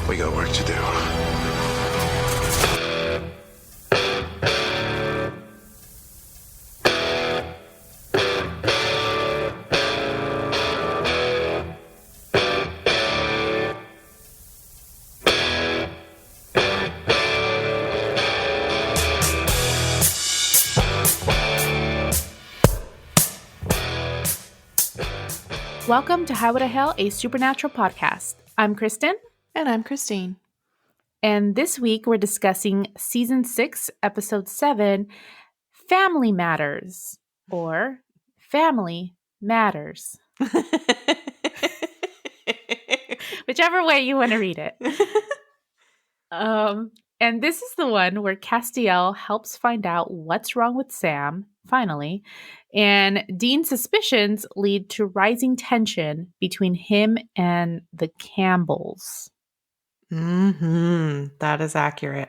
We got work to do. Welcome to Highway to Hell, a supernatural podcast. I'm Kristen. And I'm Christine. And this week we're discussing Season 6, Episode 7, Family Matters, or Family Matters. Whichever way you want to read it. And this is the one where Castiel helps find out what's wrong with Sam, finally, and Dean's suspicions lead to rising tension between him and the Campbells. That is accurate.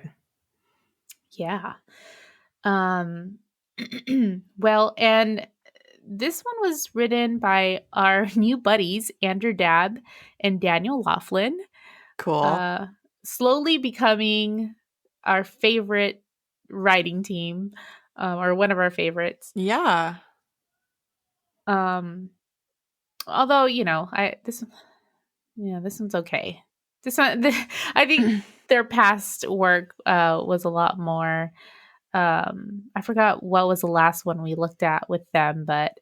Yeah. Well, and this one was written by our new buddies, Andrew Dabb and Daniel Laughlin. Cool. Slowly becoming our favorite writing team, or one of our favorites. Yeah. Although, this one's okay. This one, I think their past work was a lot more. I forgot what was the last one we looked at with them, but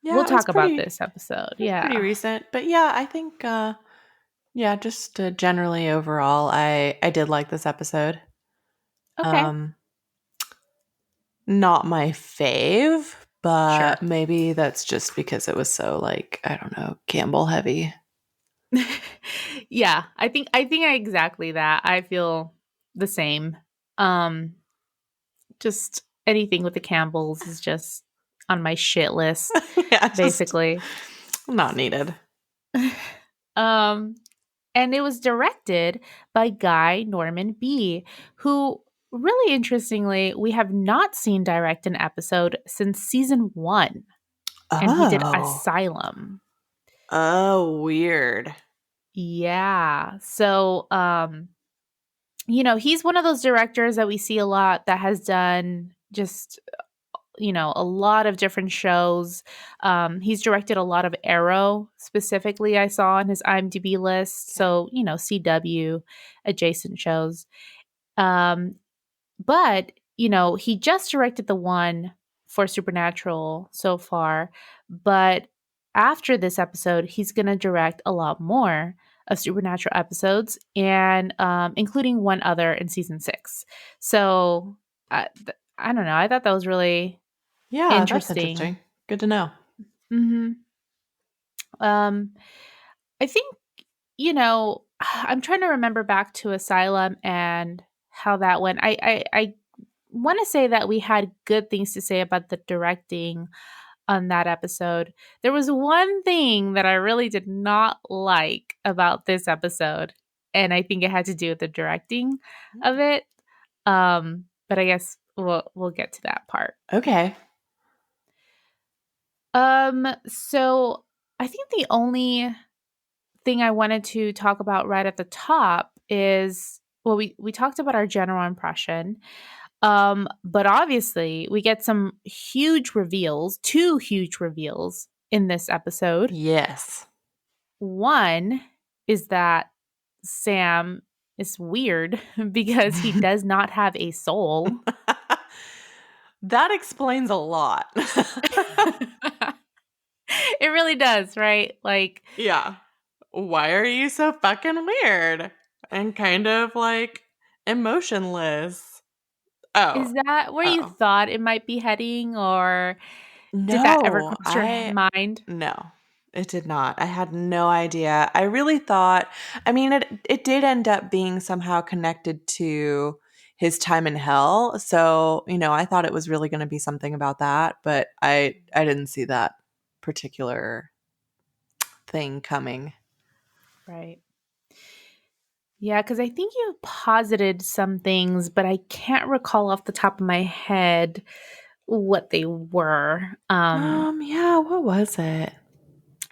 we'll talk about this episode. Yeah, pretty recent, but yeah, I think. Just generally overall, I did like this episode. Okay. Not my fave, but Sure. maybe that's just because it was so Campbell heavy. Yeah, I think exactly that. I feel the same. Just anything with the Campbells is just on my shit list. Yeah, basically. Not needed. And it was directed by Guy Norman B, who really interestingly, we have not seen direct an episode since season 1. And he did Asylum. Oh, weird. Yeah. So, he's one of those directors that we see a lot that has done just, a lot of different shows. He's directed a lot of Arrow, specifically, I saw on his IMDb list. So, CW adjacent shows. But, he just directed the one for Supernatural so far. But after this episode, he's going to direct a lot more of Supernatural episodes, and including one other in season 6. So I don't know. I thought that was really interesting. That's interesting. Good to know. Mm-hmm. I think, I'm trying to remember back to Asylum and how that went. I want to say that we had good things to say about the directing on that episode. There was one thing that I really did not like about this episode, and I think it had to do with the directing of it. But I guess we'll get to that part. Okay. So I think the only thing I wanted to talk about right at the top is, well, we talked about our general impression. But obviously we get some huge reveals, 2 huge reveals in this episode. Yes. One is that Sam is weird because he does not have a soul. That explains a lot. It really does, right? Like, yeah. Why are you so fucking weird and kind of emotionless? Oh. Is that where you thought it might be heading, or no, did that ever cross your mind? No, it did not. I had no idea. I really thought, it did end up being somehow connected to his time in hell. So, I thought it was really going to be something about that, but I didn't see that particular thing coming. Right. Yeah, because I think you posited some things, but I can't recall off the top of my head what they were. Yeah, what was it?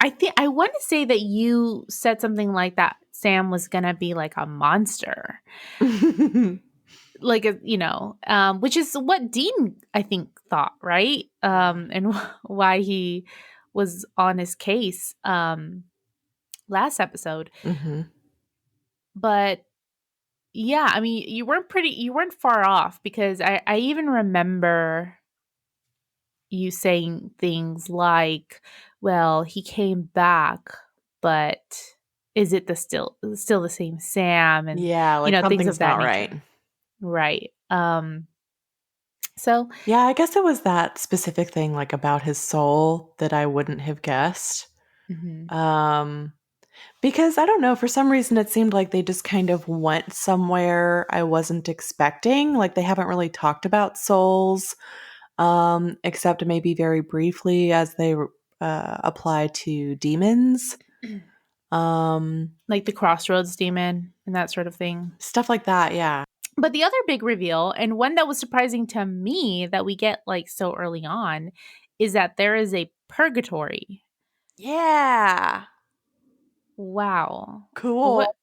I think I want to say that you said something like that Sam was going to be like a monster. Like a, which is what Dean I think thought, right? Yeah. And why he was on his case last episode. Mhm. But yeah, I mean, you weren't far off because I even remember you saying things like, well, he came back, but is it the still the same Sam, and Yeah, like things of something's that not nature. right. Right. So Yeah, I guess it was that specific thing, like, about his soul that I wouldn't have guessed. mhm. Um, because I don't know, for some reason it seemed like they just kind of went somewhere I wasn't expecting. Like, they haven't really talked about souls, except maybe very briefly as they apply to demons. Um, Like the crossroads demon and that sort of thing. Stuff like that, yeah. But the other big reveal, and one that was surprising to me that we get like so early on, is that there is a purgatory. Yeah. Wow. Cool. What?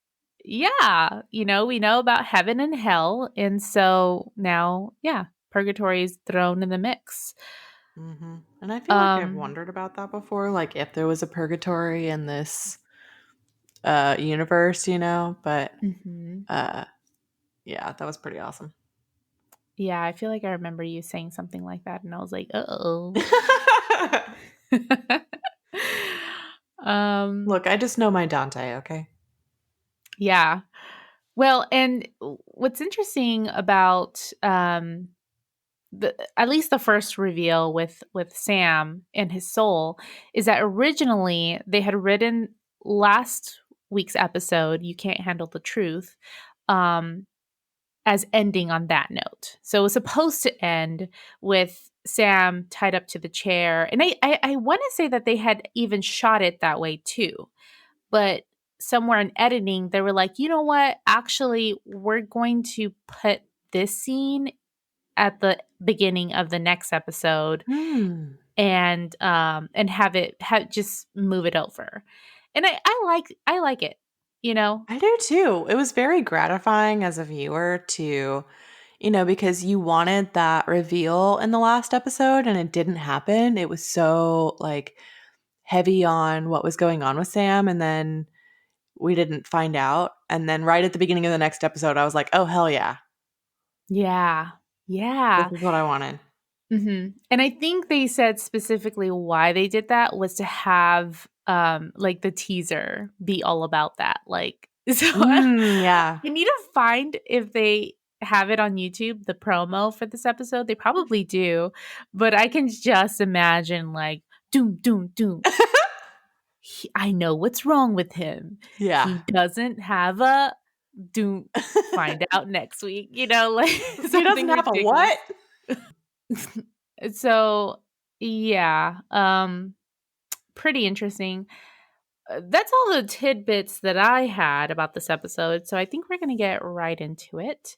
Yeah. We know about heaven and hell. And so now, yeah, purgatory is thrown in the mix. And I feel like I've Um, wondered about that before, like if there was a purgatory in this universe, but mhm. uh yeah, that was pretty awesome. Yeah, I feel like I remember you saying something like that, and I was like, oh. um, Look, I just know my Dante, okay? yeah. Well, and what's interesting about at least the first reveal with Sam and his soul is that originally they had written last week's episode, You Can't Handle the Truth, um, as ending on that note. So it was supposed to end with Sam tied up to the chair. And I want to say that they had even shot it that way too. But somewhere in editing, they were like, you know what? Actually, we're going to put this scene at the beginning of the next episode Hmm. and have just move it over. And I like it, you know? I do too. It was very gratifying as a viewer to, because you wanted that reveal in the last episode and it didn't happen. It was so like heavy on what was going on with Sam, and then we didn't find out. And then right at the beginning of the next episode, I was like, oh, hell yeah. Yeah. This Yeah. is what I wanted. And I think they said specifically why they did that was to have like the teaser be all about that. Like so I Yeah. need to find if they have it on YouTube, the promo for this episode. They probably do, but I can just imagine like doom doom doom. I know what's wrong with him. Yeah. He doesn't have a doom, find out next week, like He something doesn't have a ridiculous. what? So, yeah, pretty interesting. That's all the tidbits that I had about this episode. So I think we're going to get right into it.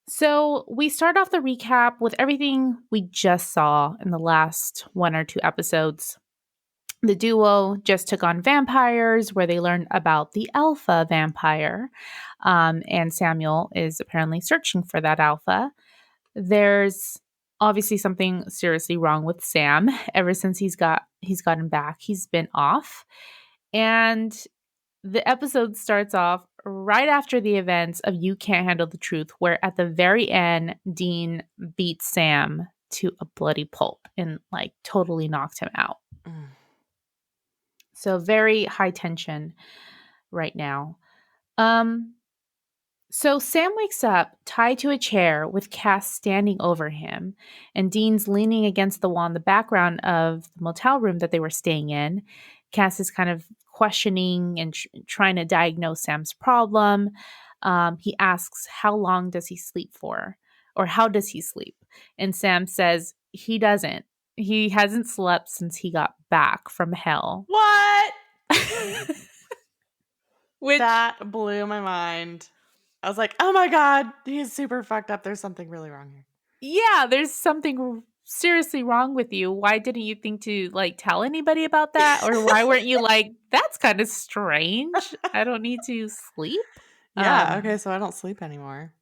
So we start off the recap with everything we just saw in the last one or two episodes. The duo just took on vampires, where they learned about the alpha vampire. And Samuel is apparently searching for that alpha. There's obviously something seriously wrong with Sam. Ever since he's gotten back, he's been off. And the episode starts off right after the events of You Can't Handle the Truth, where at the very end, Dean beats Sam to a bloody pulp and like totally knocked him out. Mm. So very high tension right now. Um So Sam wakes up tied to a chair with Cass standing over him, and Dean's leaning against the wall in the background of the motel room that they were staying in. Cass is kind of questioning and trying to diagnose Sam's problem. He asks, how long does he sleep for? Or how does he sleep? And Sam says, he doesn't. He hasn't slept since he got back from hell. What? Which, That blew my mind. I was like, oh my God, he's super fucked up. There's something really wrong here. yeah, there's something seriously wrong with you? Why didn't you think to like tell anybody about that? Or why weren't you like, that's kind of strange. I don't need to sleep. Yeah, okay, Um so I don't sleep anymore.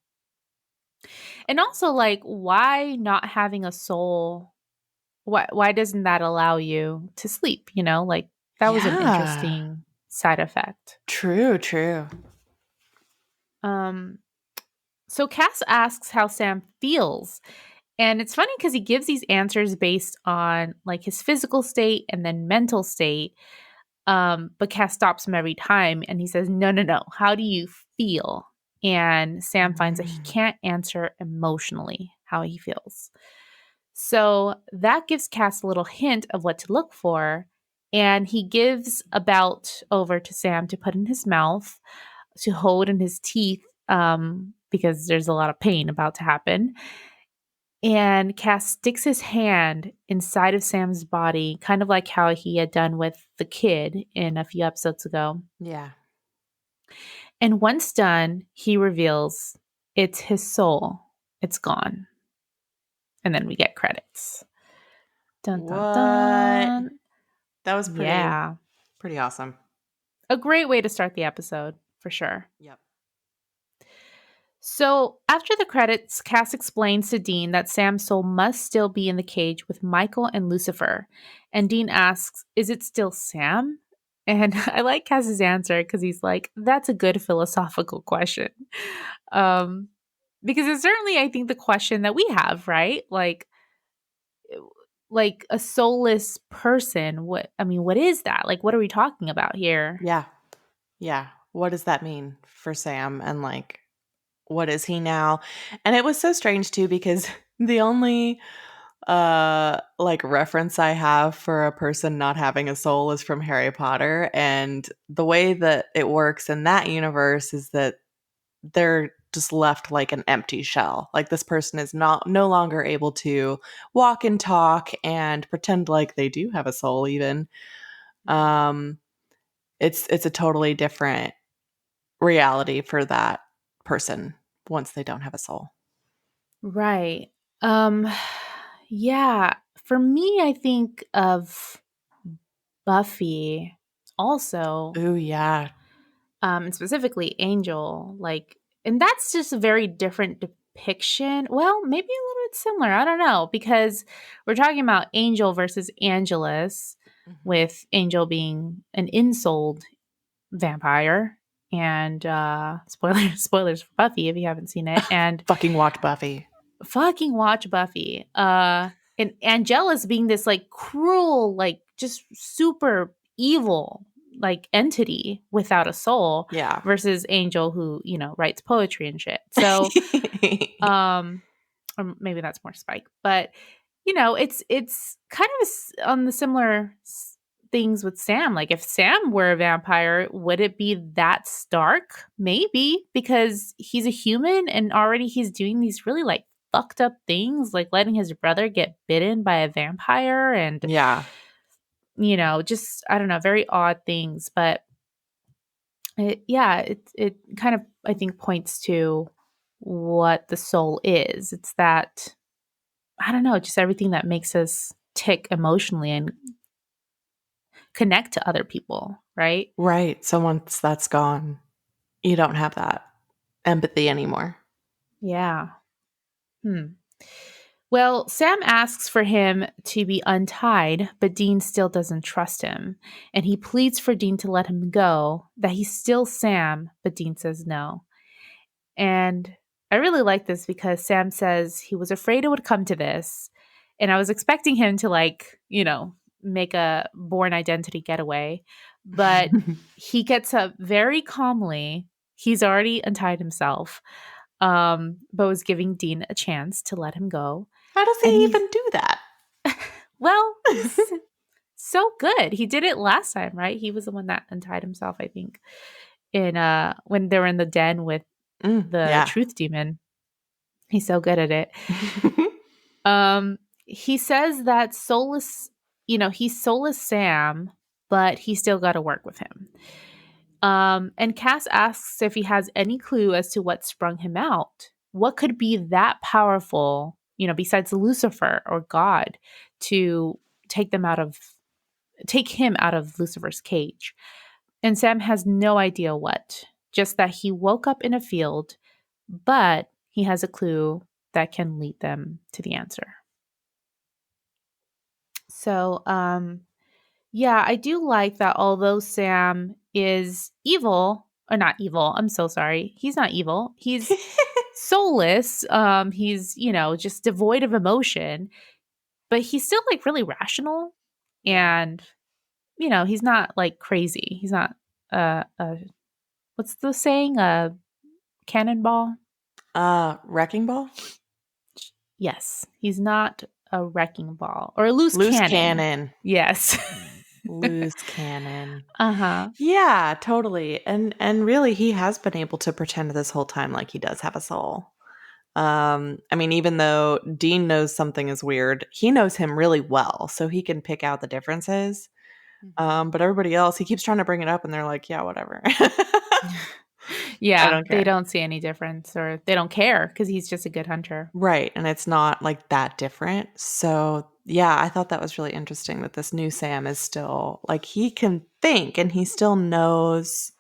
and also like why not having a soul, why doesn't that allow you to sleep, you know? Like that was an Yeah. interesting side effect. True, true. Um so Cass asks how Sam feels. And it's funny because he gives these answers based on like his physical state and then mental state. But Cass stops him every time and he says, no, no, no. How do you feel? And Sam finds that he Mm. can't answer emotionally how he feels. So that gives Cass a little hint of what to look for. And he gives a belt over to Sam to put in his mouth, to hold in his teeth, because there's a lot of pain about to happen. And Cass sticks his hand inside of Sam's body, kind of like how he had done with the kid in a few episodes ago. Yeah. And once done, he reveals it's his soul. It's gone. And then we get credits. Dun dun What? dun. That was Yeah. pretty awesome. A great way to start the episode, for sure. Yep. So, after the credits, Cass explains to Dean that Sam's soul must still be in the cage with Michael and Lucifer. And Dean asks, is it still Sam? And I like Cass's answer because he's like, that's a good philosophical question. Um, because it's certainly, I think, the question that we have, right? Like a soulless person. What is that? Like, what are we talking about here? Yeah. Yeah. What does that mean for Sam? And like, what is he now? And it was so strange too because the only like reference I have for a person not having a soul is from Harry Potter, and the way that it works in that universe is that they're just left like an empty shell. Like this person is not no longer able to walk and talk and pretend like they do have a soul even. Um it's a totally different reality for that person once they don't have a soul. Right. Um yeah, for me I think of Buffy also, Ooh, yeah. and specifically Angel, like, and that's just a very different depiction. Well, maybe a little bit similar. I don't know, because we're talking about Angel versus Angelus, Mhm. with Angel being an insouled vampire. And spoilers for Buffy if you haven't seen it. And Fucking watch Buffy. fucking watch Buffy. And Angelus being this like cruel, like just super evil like entity without a soul, Yeah. versus Angel who, writes poetry and shit. So, um or maybe that's more Spike, but it's kind of on the similar things with Sam. Like if Sam were a vampire, would it be that stark? Maybe, because he's a human and already he's doing these really like fucked up things, like letting his brother get bitten by a vampire and Yeah. just I don't know, very odd things. But it kind of I think points to what the soul is. It's that, I don't know, just everything that makes us tick emotionally and connect to other people, right? Right. So once that's gone, you don't have that empathy anymore. Yeah. Hmm. Well, Sam asks for him to be untied, but Dean still doesn't trust him. And he pleads for Dean to let him go, that he's still Sam, but Dean says no. And I really like this because Sam says he was afraid it would come to this. And I was expecting him to, like, make a born identity getaway. But he gets up very calmly. He's already untied himself, but was giving Dean a chance to let him go. How does And he he's, even do that? well, so good. He did it last time, right? He was the one that untied himself, I think, in when they were in the den with the Yeah. truth demon. He's so good at it. He says that soulless, he's soulless Sam, but he still got to work with him. And Cass asks if he has any clue as to what sprung him out. What could be that powerful besides Lucifer or God, to take them out of take him out of Lucifer's cage. And Sam has no idea what, just that he woke up in a field, but he has a clue that can lead them to the answer. So, yeah, I do like that although Sam is evil, or not evil, I'm so sorry. He's not evil. He's soulless. He's, just devoid of emotion, but he's still like really rational. Yeah. And, he's not like crazy. He's not what's the saying? A cannonball? Wrecking ball? Yes. He's not a wrecking ball or a loose Loose cannon. cannon. Yes. Loose cannon. Uh-huh. Yeah, totally. And really he has been able to pretend this whole time like he does have a soul. I mean, even though Dean knows something is weird, he knows him really well, so he can pick out the differences. Mhm. But everybody else, he keeps trying to bring it up, and they're like, "Yeah, whatever." I Yeah, don't they care. don't see any difference or they don't care because he's just a good hunter. Right, and it's not like that different. So yeah, I thought that was really interesting that this new Sam is still like he can think and he still knows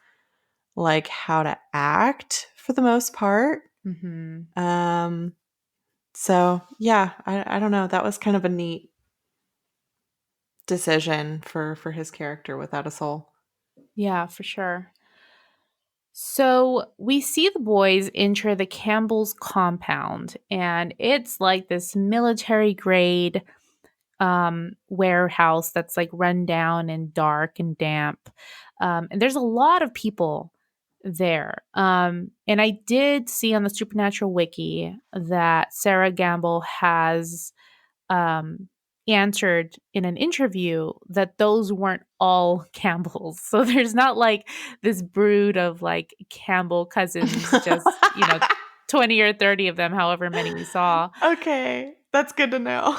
like how to act for the most part. Hmm. Um, so yeah, I don't know. That was kind of a neat decision for his character without a soul. Yeah, for sure. So we see the boys enter the Campbell's compound, and it's like this military grade warehouse that's like run down and dark and damp. And there's a lot of people there. And I did see on the Supernatural Wiki that Sarah Gamble has um, answered in an interview that those weren't all Campbells. So there's not like this brood of like Campbell cousins, just, 20 or 30 of them, however many we saw. Okay, that's good to know.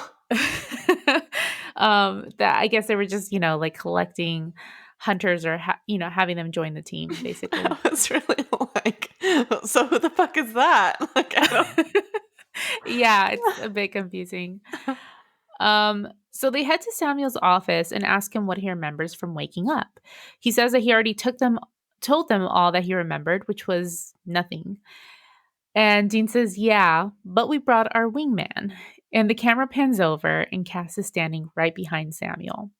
That I guess they were just, like collecting hunters or, having them join the team, I basically. was really like, so who the fuck is that? Like, I don't. Yeah, it's a bit confusing. So they head to Samuel's office and ask him what he remembers from waking up. He says that he already told them all that he remembered, which was nothing. And Dean says, "Yeah, but we brought our wingman." And the camera pans over, and Cass is standing right behind Samuel.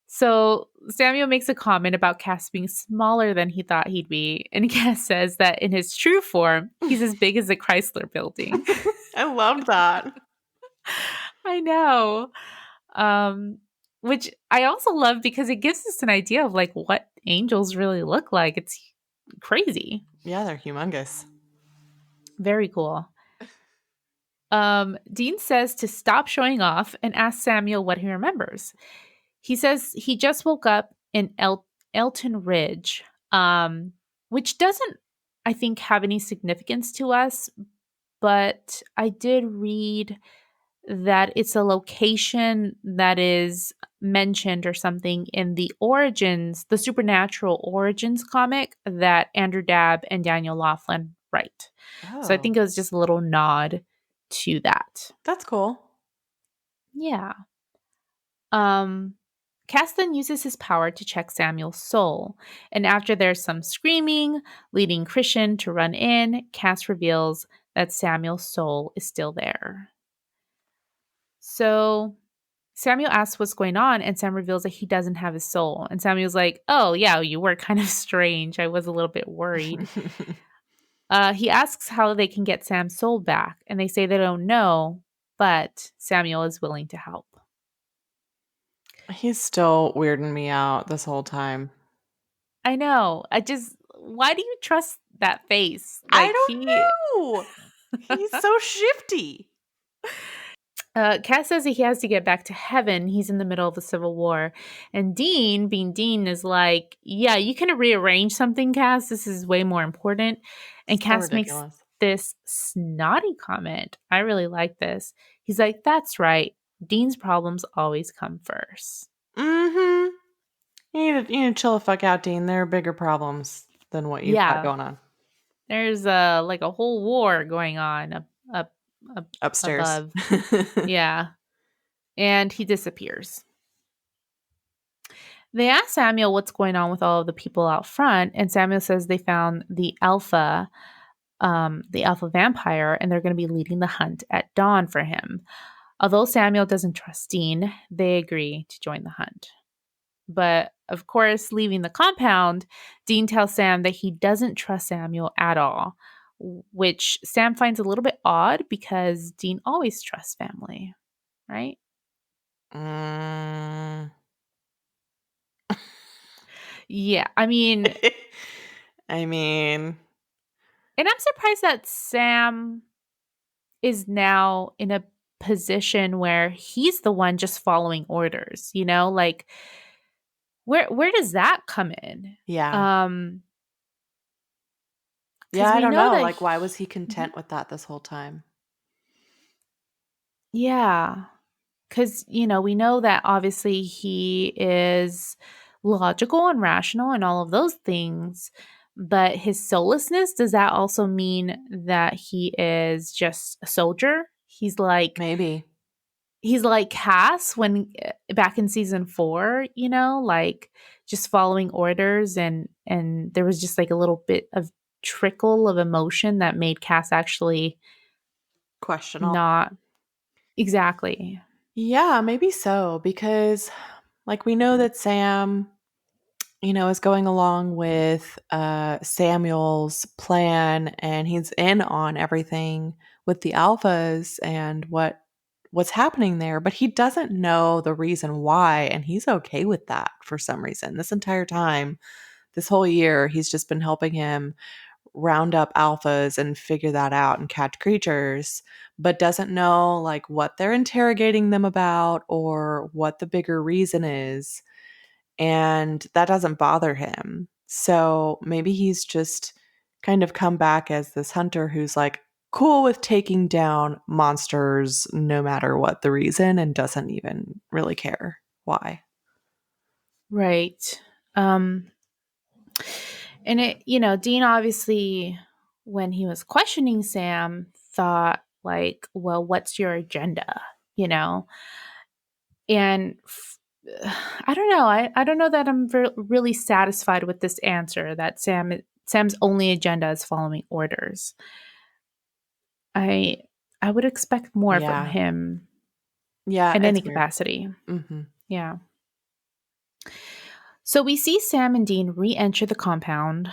So Samuel makes a comment about Cass being smaller than he thought he'd be. And Cass says that in his true form, he's as big as a Chrysler building. I loved that. I know. Um, which I also love because it gives us an idea of like what angels really look like. It's crazy. Yeah, they're humongous. Very cool. Dean says to stop showing off and asks Samuel what he remembers. He says he just woke up in Elton Ridge, which doesn't, I think, have any significance to us, but I did read that it's a location that is mentioned or something in the Supernatural Origins comic that Andrew Dabb and Daniel Laughlin write. So I Oh, think it was just a little nod to that. that's cool. Yeah. Um, Cass then uses his power to check Samuel's soul. And after there's some screaming, leading Christian to run in, Cass reveals that Samuel's soul is still there. So Samuel asks what's going on, and Sam reveals that he doesn't have his soul. And Samuel's like, "Oh, yeah, you were kind of strange. I was a little bit worried." He asks how they can get Sam's soul back, and they say they don't know, but Samuel is willing to help. He's still weirding me out this whole time. I know. Why do you trust that face? I Like, don't know. He's so shifty. Kat says that he has to get back to heaven. He's in the middle of a civil war. And Dean, being Dean, is like, "Yeah, you can rearrange something, Cass. This is way more important." And So Cass makes ridiculous. this snotty comment. I really like this. He's like, "That's right. Dean's problems always come first." Mm-hmm. You need to chill the fuck out, Dean. There are bigger problems than what you've got Yeah, going on. there's like a whole war going on up ab- Upstairs. above. Yeah. And he disappears. They ask Samuel what's going on with all of the people out front, and Samuel says they found the alpha vampire, and they're going to be leading the hunt at dawn for him. Although Samuel doesn't trust Dean, they agree to join the hunt. But of course, leaving the compound, Dean tells Sam that he doesn't trust Samuel at all, which Sam finds a little bit odd because Dean always trusts family, right? Mm. Yeah, I mean, I mean, and I'm surprised that Sam is now in a position where he's the one just following orders, like where does that come in? yeah. Um Yeah, cuz I we don't know know. that Like, why was he Mhm. content with that this whole time? Yeah, cuz we know that obviously he is logical and rational and all of those things, but his soullessness, does that also mean that he is just a soldier? Maybe. He's like Cass when back in season 4, like just following orders, and there was just like a little bit of trickle of emotion that made Cass actually Questionable. not exactly. Yeah, maybe so. Because, like, we know that Sam, is going along with Samuel's plan, and he's in on everything with the alphas and what's happening there, but he doesn't know the reason why, and he's okay with that for some reason. This entire time, this whole year, he's just been helping him round up alphas and figure that out and catch creatures, but doesn't know like what they're interrogating them about or what the bigger reason is. And that doesn't bother him. So maybe he's just kind of come back as this hunter who's like cool with taking down monsters no matter what the reason and doesn't even really care why. Right. Um and Dean obviously, when he was questioning Sam, thought like, well, what's your agenda? You know? And I don't know. I don't know that I'm really satisfied with this answer that Sam's only agenda is following orders. I I would expect more from Yeah. him Yeah, in any it's weird. capacity. Mhm. Yeah. So we see Sam and Dean re-enter the compound.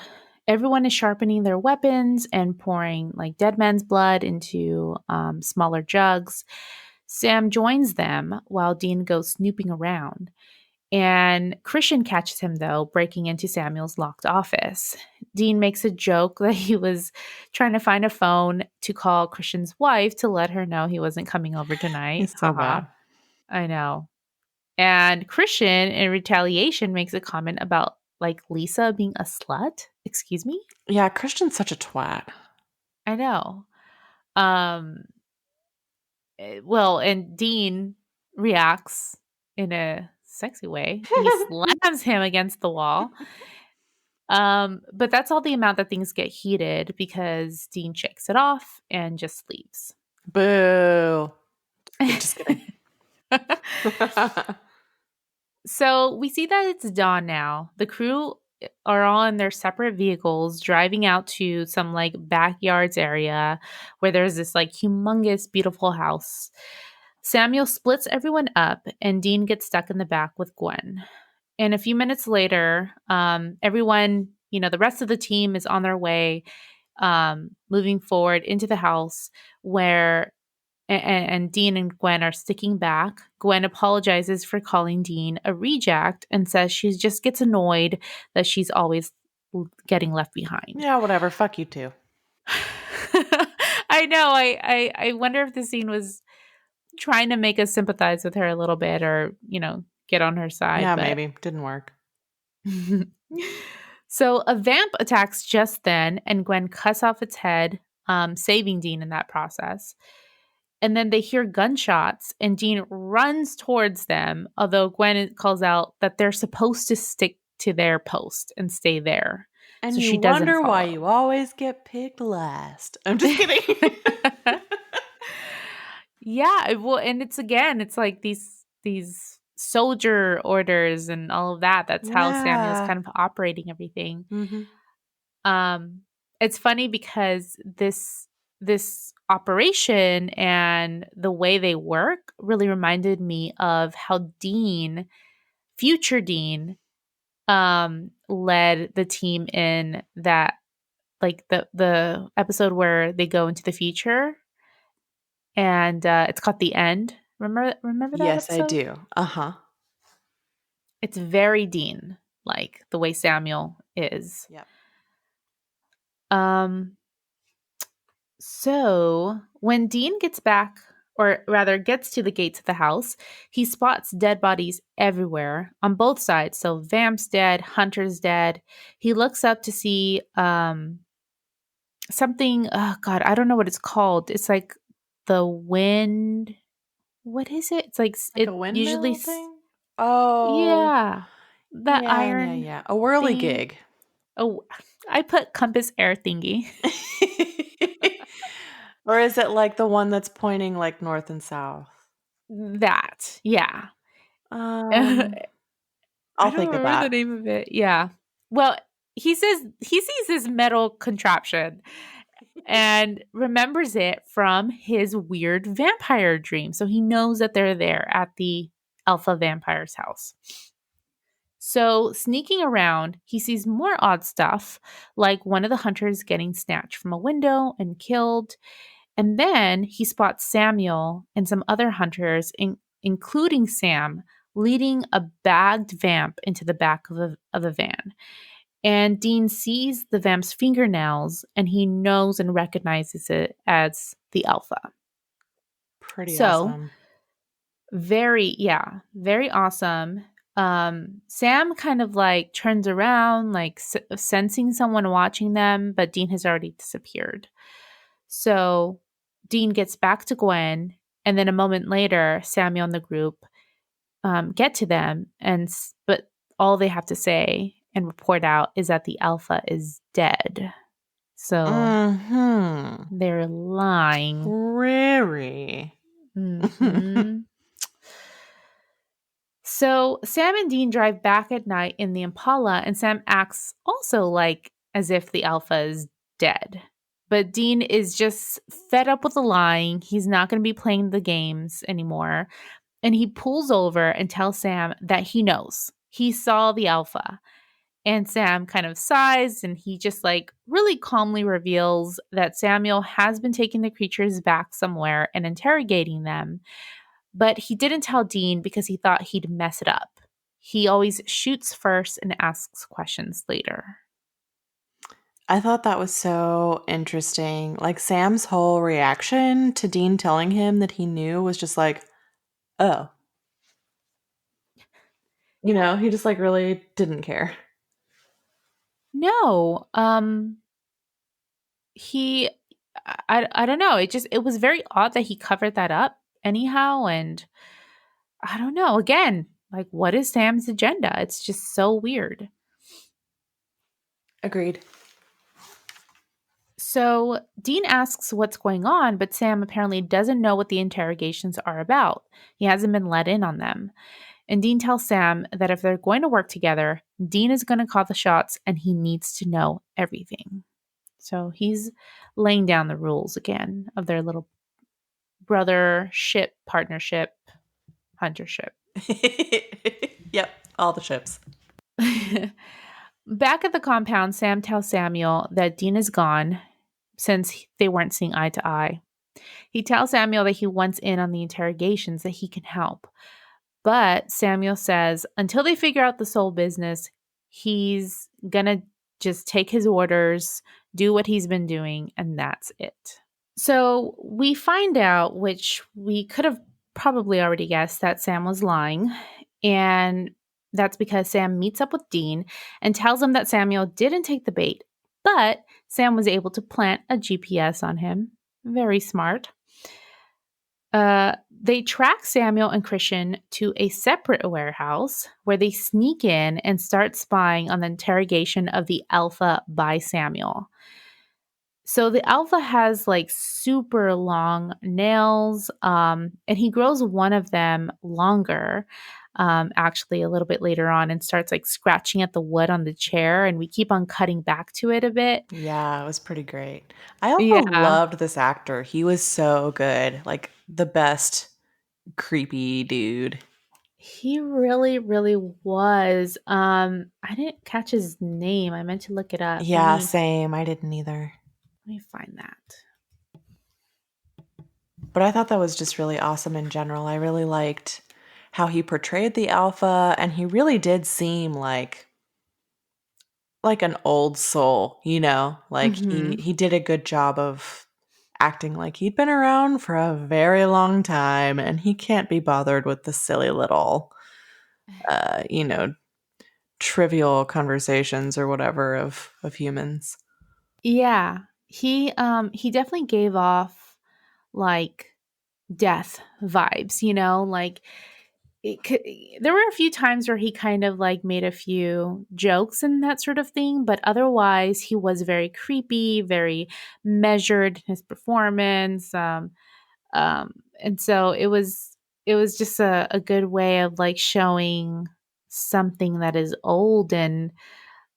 Everyone is sharpening their weapons and pouring like dead man's blood into smaller jugs. Sam joins them while Dean goes snooping around. And Christian catches him, though, breaking into Samuel's locked office. Dean makes a joke that he was trying to find a phone to call Christian's wife to let her know he wasn't coming over tonight. He's so Haha. bad. I know. And Christian, in retaliation, makes a comment about like Lisa being a slut. Excuse me? Yeah, Christian's such a twat. I know. Um, well, and Dean reacts in a sexy way. He slams him against the wall. But that's all the amount that things get heated because Dean shakes it off and just leaves. Boo. Just kidding. So we see that it's dawn now. The crew are all in their separate vehicles driving out to some like backyards area where there's this like humongous, beautiful house. Samuel splits everyone up and Dean gets stuck in the back with Gwen. And a few minutes later, everyone, the rest of the team is on their way, moving forward into the house where and Dean and Gwen are sticking back. Gwen apologizes for calling Dean a reject and says she just gets annoyed that she's always getting left behind. Yeah, whatever. Fuck you too. I know. I wonder if the scene was trying to make us sympathize with her a little bit, or get on her side, Yeah, but maybe. Didn't work. so a vamp attacks just then, and Gwen cuts off its head, saving Dean in that process. And then they hear gunshots, and Dean runs towards them, although Gwen calls out that they're supposed to stick to their post and stay there. And So you she doesn't wonder why follow. you always get picked last. I'm just kidding. Yeah, well, and it's again, it's like these soldier orders and all of that. That's how Samuel's Yeah. kind of operating everything. Hmm. Um, it's funny because this operation and the way they work really reminded me of how future Dean, led the team in that, like the episode where they go into the future, and it's called The End. Remember that Yes, I episode? do. Uh-huh. It's very Dean, like the way Samuel is. Yep. Um, so when Dean gets back, or rather gets to the gates of the house, he spots dead bodies everywhere on both sides. So Vamp's dead, Hunter's dead. He looks up to see something. Oh God, I don't know what it's called. It's like the wind. What is it? It's like Like a it usually. windmill thing? Oh, Yeah, the yeah, yeah, iron yeah. A whirly thingy. gig. Oh, I put compass air thingy. Or is it like the one that's pointing like north and south? That, yeah. Um, I I'll don't think of remember the that. name of it. Yeah. Well, he says he sees this metal contraption and remembers it from his weird vampire dream. So he knows that they're there at the alpha vampire's house. So, sneaking around, he sees more odd stuff, like one of the hunters getting snatched from a window and killed. And then he spots Samuel and some other hunters, including Sam, leading a bagged vamp into the back of a van. And Dean sees the vamp's fingernails and he knows and recognizes it as the alpha. Pretty So, awesome. very awesome. Sam kind of like turns around, like sensing someone watching them, but Dean has already disappeared. So Dean gets back to Gwen, and then a moment later, Samuel and the group get to them, but all they have to say and report out is that the alpha is dead. So Mm-hmm. they're lying. Very. Hmm. So Sam and Dean drive back at night in the Impala, and Sam acts also like as if the alpha is dead. But Dean is just fed up with the lying. He's not going to be playing the games anymore. And he pulls over and tells Sam that he knows. He saw the alpha. And Sam kind of sighs and he just like really calmly reveals that Samuel has been taking the creatures back somewhere and interrogating them, but he didn't tell Dean because he thought he'd mess it up. He always shoots first and asks questions later. I thought that was so interesting. Like Sam's whole reaction to Dean telling him that he knew was just like, oh, Yeah. he just like really didn't care. No. He I don't know. It was very odd that he covered that up anyhow, and I don't know. Again, like what is Sam's agenda? It's just so weird. Agreed. So Dean asks what's going on, but Sam apparently doesn't know what the interrogations are about. He hasn't been let in on them. And Dean tells Sam that if they're going to work together, Dean is going to call the shots and he needs to know everything. So he's laying down the rules again of their little brothership, partnership, huntership. Yep, all the ships. Back at the compound, Sam tells Samuel that Dean is gone since they weren't seeing eye to eye. He tells Samuel that he wants in on the interrogations, that he can help. But Samuel says until they figure out the soul business, he's gonna just take his orders, do what he's been doing, and that's it. So we find out, which we could have probably already guessed, that Sam was lying. And that's because Sam meets up with Dean and tells him that Samuel didn't take the bait, but Sam was able to plant a GPS on him. Very smart. They track Samuel and Christian to a separate warehouse where they sneak in and start spying on the interrogation of the Alpha by Samuel. So the alpha has like super long nails, and he grows one of them longer, actually a little bit later on, and starts like scratching at the wood on the chair. And we keep on cutting back to it a bit. Yeah, it was pretty great. I also Yeah, loved this actor. He was so good. Like the best creepy dude. he really, really was. I didn't catch his name. I meant to look it up. Yeah, same. I didn't either. Let me find that. But I thought that was just really awesome in general. I really liked how he portrayed the alpha, and he really did seem like an old soul, you know? Like Mm-hmm. he did a good job of acting like he'd been around for a very long time and he can't be bothered with the silly little you know, trivial conversations or whatever of humans. Yeah, he definitely gave off like death vibes, like it could, there were a few times where he kind of like made a few jokes and that sort of thing, but otherwise he was very creepy, very measured in his performance. And so it was just a good way of like showing something that is old and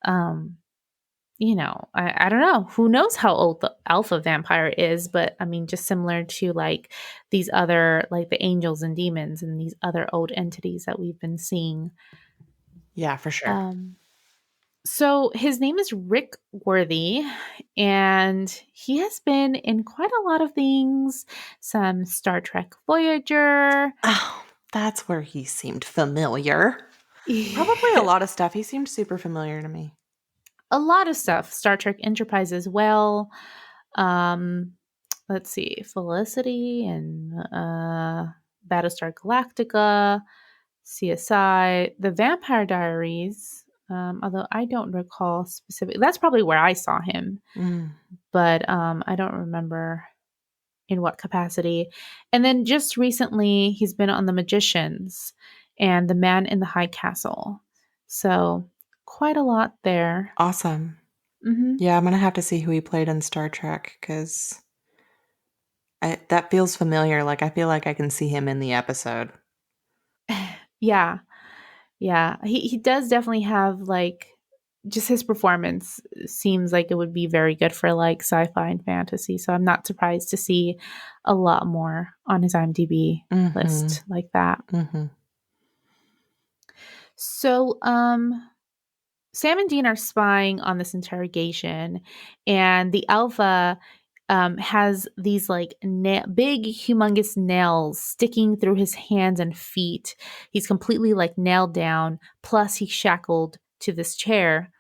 um I don't know. Who knows how old the alpha vampire is, but I mean, just similar to like these other, like the angels and demons and these other old entities that we've been seeing. Yeah, for sure. Um, so his name is Rick Worthy, and he has been in quite a lot of things. Some Star Trek Voyager, Oh, that's where he seemed familiar. Probably a lot of stuff. He seemed super familiar to me. a lot of stuff. Star Trek Enterprise as well. Um, let's see, Felicity and Battlestar Galactica, CSI, The Vampire Diaries. Although I don't recall specific. That's probably where I saw him, Mm, but I don't remember in what capacity. And then just recently, he's been on The Magicians and The Man in the High Castle. So quite a lot there. awesome. Hmm. Yeah, I'm gonna have to see who he played in Star Trek because that feels familiar. Like I feel like I can see him in the episode. Yeah, yeah. He does definitely have like just his performance seems like it would be very good for like sci-fi and fantasy. So I'm not surprised to see a lot more on his IMDb Mm-hmm. list like that. Mm-hmm. So Sam and Dean are spying on this interrogation, and the Alpha has these like big, humongous nails sticking through his hands and feet. He's completely like nailed down. Plus, he's shackled to this chair.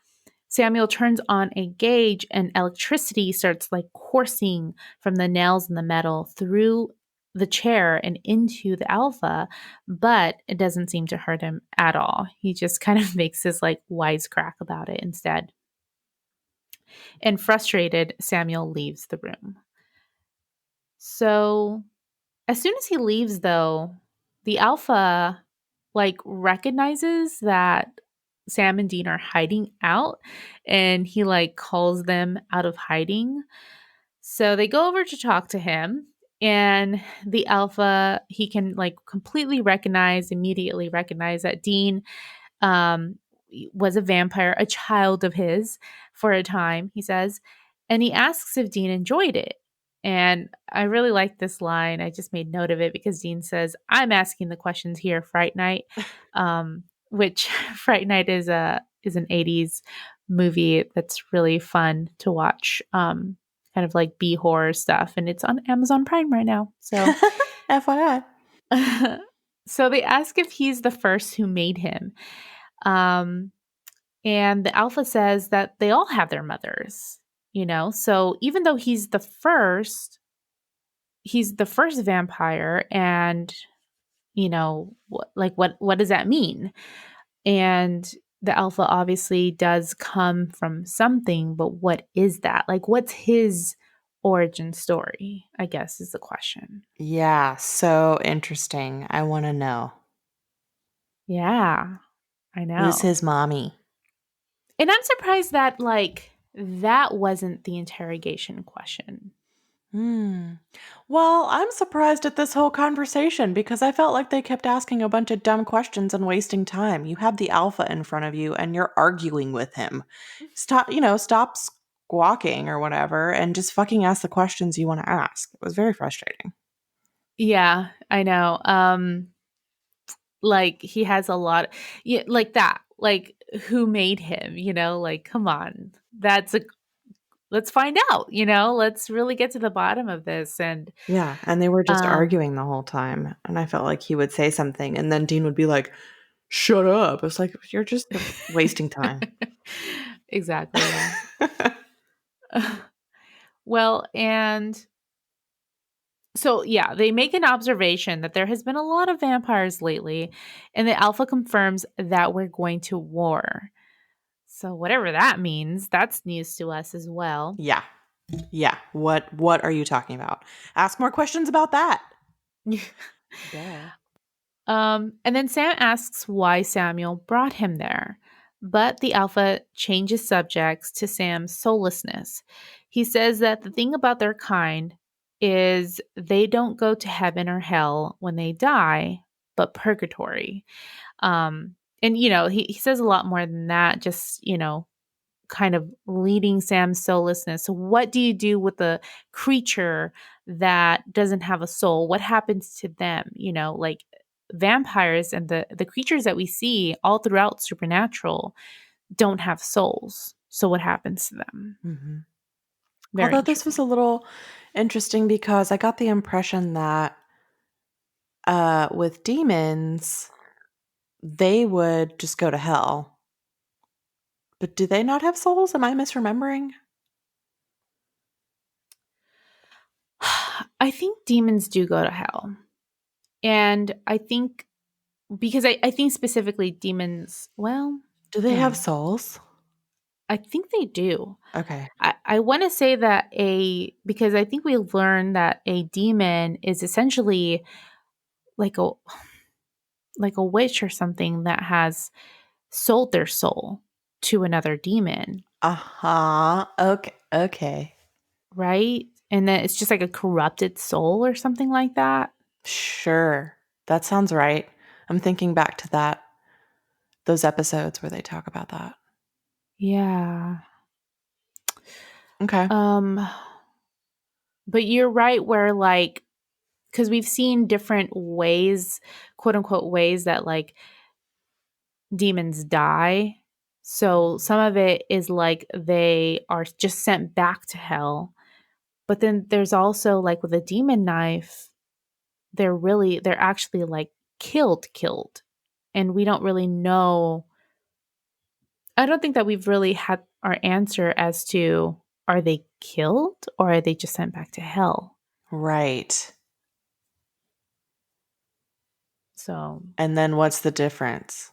Samuel turns on a gauge, and electricity starts like coursing from the nails in the metal through the chair and into the alpha, but it doesn't seem to hurt him at all. He just kind of makes this like wisecrack about it instead. And frustrated, Samuel leaves the room. So, as soon as he leaves, though, the alpha like recognizes that Sam and Dean are hiding out, and he like calls them out of hiding. So they go over to talk to him, and the alpha, he can like immediately recognize that Dean um, was a vampire, a child of his for a time, he says. And he asks if Dean enjoyed it. And I really like this line. I just made note of it because Dean says, I'm asking the questions here, Fright Night. Which Fright Night is an 80s movie that's really fun to watch. Kind of like B horror stuff. And it's on Amazon Prime right now. So FYI. so they ask if he's the first who made him. Um, and the alpha says that they all have their mothers, So even though he's the first vampire, and what does that mean? And the alpha obviously does come from something, but what is that? Like, what's his origin story? I guess is the question. Yeah, so interesting. I want to know. Yeah, I Who's know. his mommy? And I'm surprised that like That wasn't the interrogation question. Hmm. Well, I'm surprised at this whole conversation because I felt like they kept asking a bunch of dumb questions and wasting time. You have the alpha in front of you and you're arguing with him. Stop squawking or whatever and just fucking ask the questions you want to ask. It was very frustrating. Yeah, I know. Like he has a lot, yeah, like that. Like who made him? Like come on. Let's find out. Let's really get to the bottom of this. And Yeah, and they were just um, arguing the whole time. And I felt like he would say something and then Dean would be like, "Shut up." It's like you're just wasting time. exactly. Yeah. Well, and so, yeah, they make an observation that there has been a lot of vampires lately, and the alpha confirms that we're going to war. So, whatever that means, that's news to us as well. Yeah. Yeah. What are you talking about? Ask more questions about that. Duh. And then Sam asks why Samuel brought him there, but the alpha changes subjects to Sam's soullessness. He says that the thing about their kind is they don't go to heaven or hell when they die, but purgatory. And he says a lot more than that, just, kind of leading Sam's soullessness. So what do you do with a creature that doesn't have a soul? What happens to them? Like vampires and the creatures that we see all throughout Supernatural don't have souls. So what happens to them? Hmm. Very Although this was interesting. a little interesting because I got the impression that with demons, they would just go to hell. But do they not have souls? Am I misremembering? I think demons do go to hell. And I think because I think specifically demons, well, Do they have hmm, souls? I think they do. Okay. I want to say that because I think we learned that a demon is essentially like a witch or something that has sold their soul to another demon, Uh-huh. Okay. Okay. right? And then it's just like a corrupted soul or something like that. Sure. That sounds right. I'm thinking back to those episodes where they talk about that. Yeah. Okay. Um but you're right where like cuz we've seen different ways, quote unquote ways that like demons die. So some of it is like they are just sent back to hell. But then there's also like with a demon knife, they're actually like killed. And we don't really know. I don't think that we've really had our answer as to are they killed or are they just sent back to hell? Right. So, And then what's the difference?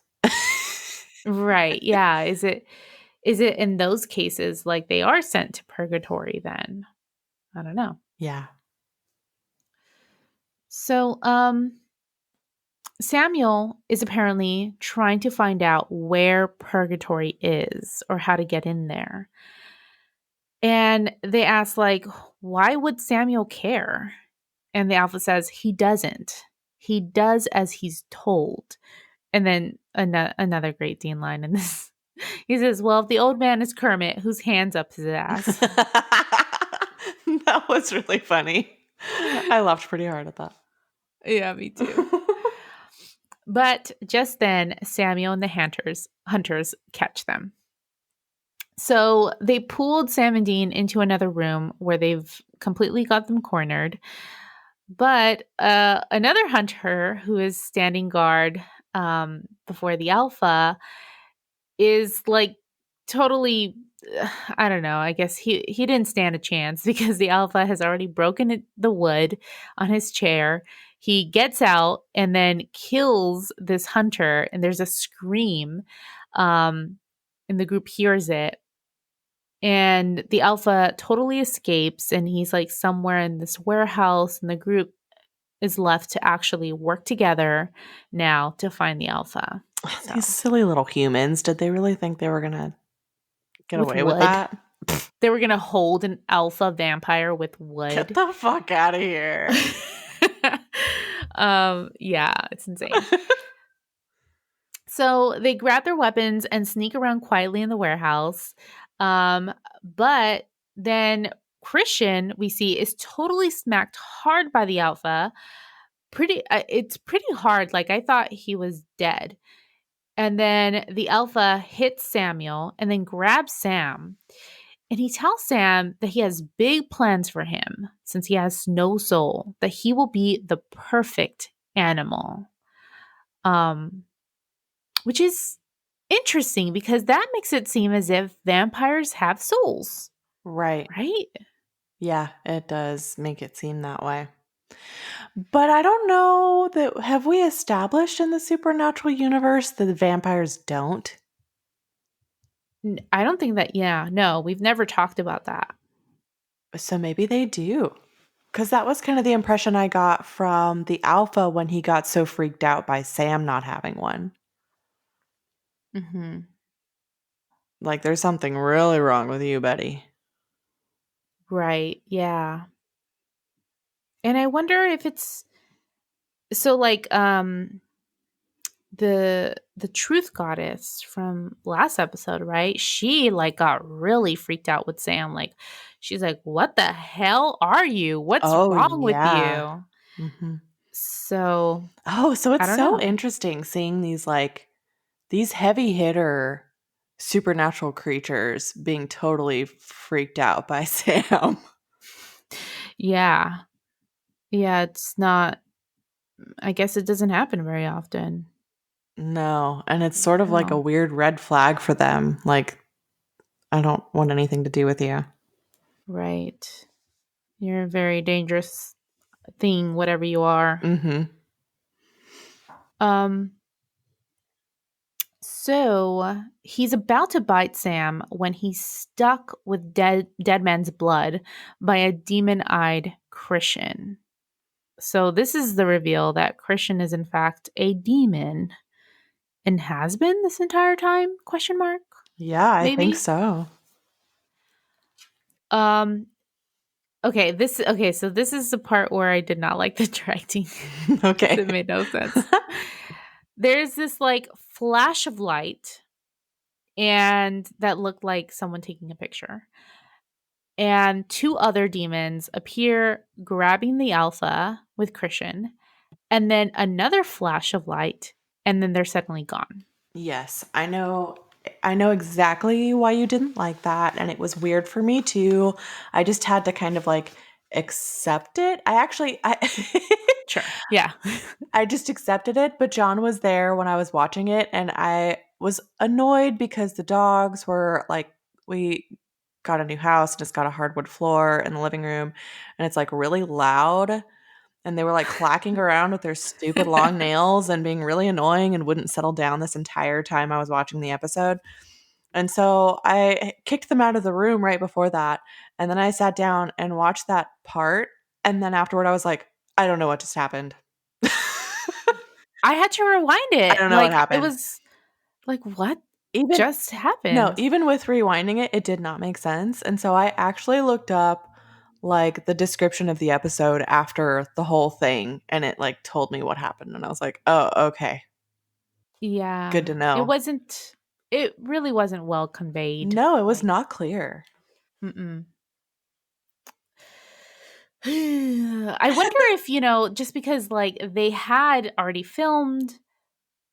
right. Yeah, is it in those cases like they are sent to purgatory then? I don't know. Yeah. So, Samuel is apparently trying to find out where purgatory is or how to get in there. And they ask, like, why would Samuel care? And the alpha says, he doesn't. He does as he's told. And then another great Dean line in this. He says, well, if the old man is Kermit, whose hands up his ass? That was really funny. I laughed pretty hard at that. Yeah, me too. But just then, Samuel and the hunters catch them. So they pulled Sam and Dean into another room where they've completely got them cornered. But another hunter who is standing guard before the alpha is like totally. I don't know. I guess he didn't stand a chance because the alpha has already broken the wood on his chair. He gets out and then kills this hunter, and there's a scream, and the group hears it, and the alpha totally escapes, and he's like somewhere in this warehouse, and the group is left to actually work together now to find the alpha. These So silly little humans. Did they really think they were going to get with away with wood. that? They were going to hold an alpha vampire with Get wood. the fuck out of here. Yeah, it's insane. So they grab their weapons and sneak around quietly in the warehouse. But then Christian, we see, is totally smacked hard by the alpha. It's pretty hard. Like I thought he was dead. And then the alpha hits Samuel and then grabs Sam. And he tells Sam that he has big plans for him since he has no soul, that he will be the perfect animal. Um, which is interesting because that makes it seem as if vampires have souls, Right. right? Yeah, it does make it seem that way. But I don't know that have we established in the supernatural universe that the vampires don't? I don't think that, yeah, no, we've never talked about that. So maybe they do. Because that was kind of the impression I got from the alpha when he got so freaked out by Sam not having one. Hmm. Like, there's something really wrong with you, buddy. Right. Yeah. And I wonder if it's so like the truth goddess from last episode, right? She like got really freaked out with Sam. Like she's like, "What the hell are you? What's Oh, wrong with yeah. you?" Hmm. So, Oh, so I it's don't so know. interesting seeing these heavy hitter supernatural creatures being totally freaked out by Sam. Yeah. Yeah, it's not I guess it doesn't happen very often. No, and it's sort of like a No. weird red flag for them. Like, I don't want anything to do with you. Right. You're a very dangerous thing, whatever you are. Mhm. Um, so he's about to bite Sam when he's stuck with dead man's blood by a demon-eyed Christian. So this is the reveal that Christian is in fact a demon and has been this entire time? Question mark. Yeah, I think Maybe. so. Um so this is the part where I did not like the directing because Okay. it made no sense. There's this like flash of light and that looked like someone taking a picture. And two other demons appear grabbing the alpha with Christian, and then another flash of light, and then they're suddenly gone. Yes, I know exactly why you didn't like that and it was weird for me too. I just had to kind of like accept it. I Sure. Yeah. I just accepted it, but John was there when I was watching it and I was annoyed because the dogs were like we got a new house and it's got a hardwood floor in the living room and it's like really loud and they were like clacking around with their stupid long nails and being really annoying and wouldn't settle down this entire time I was watching the episode. And so I kicked them out of the room right before that. And then I sat down and watched that part. And then afterward, I was like, I don't know what just happened. I had to rewind I it. don't know what Like, it happened. was like, what Even just no, happened? even with rewinding it, it did not make sense. And so I actually looked up like the description of the episode after the whole thing and it like told me what happened and I was like, "Oh, okay. Good Yeah. to know." It really wasn't well conveyed. No, it was Like, not clear. mm-mm. I wonder if, just because like they had already filmed